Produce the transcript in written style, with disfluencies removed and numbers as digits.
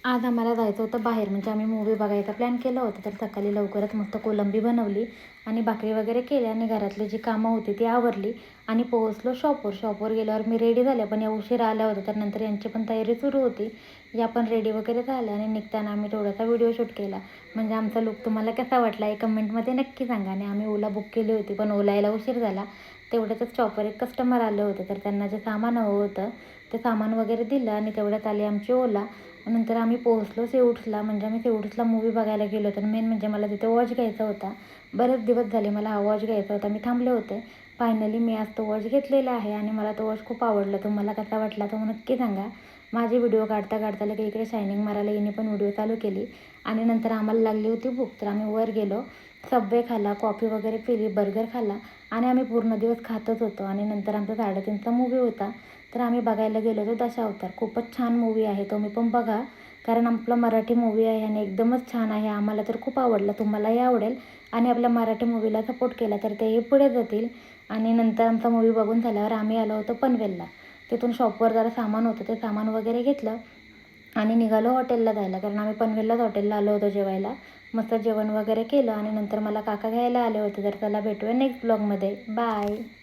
आज आम्हाला जायचं होतं बाहेर, म्हणजे आम्ही मूवी बघायचा प्लॅन केला होता. तर सकाळी लवकरच मस्त कोलंबी बनवली आणि भाकरी वगैरे केली आणि घरातली जी कामं होती ती आवरली आणि पोहोचलो शॉपवर. शॉपवर गेल्यावर मी रेडी झाले, पण या उशिरा आल्या होत्या. तर नंतर यांची पण तयारी सुरू होती. या पण रेडी वगैरे झाल्या आणि निघताना आम्ही थोडासा व्हिडिओ शूट केला. म्हणजे आमचा लुक तुम्हाला कसा वाटला हे कमेंटमध्ये नक्की सांगा. आणि आम्ही ओला बुक केली होती, पण ओला यायला उशीर झाला. तेवढ्यातच शॉपवर एक कस्टमर आलं होतं, तर त्यांना जे सामान हवं होतं ते सामान वगैरे दिलं आणि तेवढ्यात आली आमची ओला. नंतर आम्ही पोहोचलो सेवूट्सला. म्हणजे आम्ही सेवूट्सला मूवी बघायला गेलो होतो. मेन म्हणजे मला तिथे वॉच घ्यायचा होता. बरेच दिवस झाले मला हा वॉच घ्यायचा होता, मी थांबले होते. फायनली मी आज तो वॉच घेतलेला आहे आणि मला तो वॉच खूप आवडला. तुम्हाला कसा वाटला तो नक्की सांगा. माझी व्हिडिओ काढता काढता लगे इकडे शायनिंग मारायला हिने पण व्हिडिओ चालू केली. आणि नंतर आम्हाला लागली होती भूक, तर आम्ही वर गेलो, सबवे खाल्ला, कॉफी वगैरे पिली, बर्गर खाल्ला आणि आम्ही पूर्ण दिवस खातच होतो. आणि नंतर आमचा 3:30चा मूवी होता, तर आम्ही बघायला गेलो होतो दशावतार. खूपच छान मूवी आहे, तुम्ही पण बघा, कारण आपला मराठी मूवी आहे आणि एकदमच छान आहे. आम्हाला तर खूप आवडला, तुम्हालाही आवडेल. आणि आपल्या मराठी मूवीला सपोर्ट केला तर तेही पुढे जातील. आणि नंतर आमचा मूवी बघून झाल्यावर आम्ही आलो होतो पनवेलला. तिथून शॉपवर जरा सामान होतं, ते सामान वगैरे घेतलं आणि निघालो हॉटेलला जायला, कारण आम्ही पनवेललाच हॉटेलला आलो होतो जेवायला. मस्त जेवण वगैरे केलं आणि नंतर मला काका घ्यायला आले होते. तर चला भेटूया नेक्स्ट ब्लॉगमध्ये. बाय.